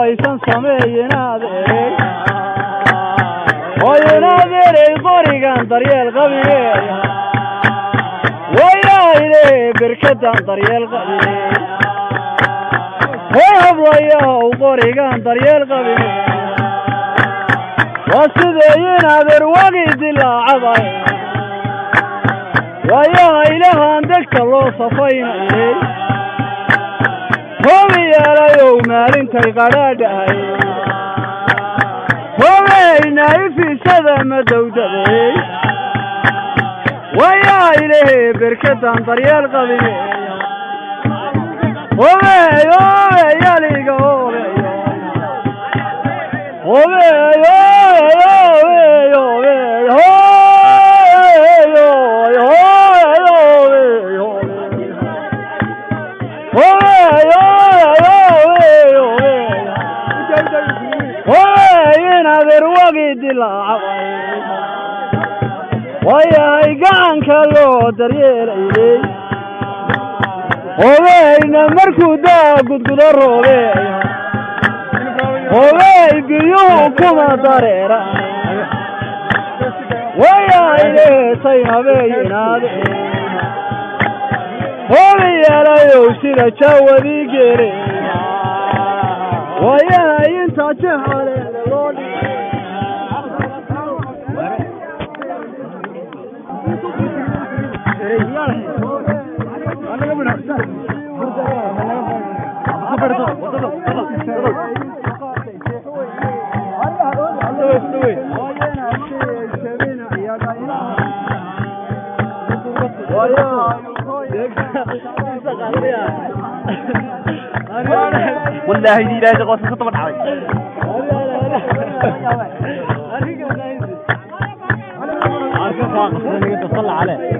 aysan sameeyinaadeen waynadeeray qorigan daryeel qabine wayayde berkadan daryeel qabine hablayahow qorigan daryeel qabine wasidayinadeer wagi dilaacabay wayaha ilahan degta loo safaynayay hobiyaalayow maalintay qadhaadhahay hobeyna ifisada madowdaday wayaa ilahe berkadan daryeel qabine yaliga inadeer wagi dilaacabay wayahay gacanka loo daryeelayley hobeyna markuu daa gudgudo roobeeya hobey biyuhu kuma dareera wayayleetay habeyinaade hobiyaalayow sida jawadii geele wayahay intaa jehaleele loo dhigay والله دي لا تقص خطبت علي تصلى عليه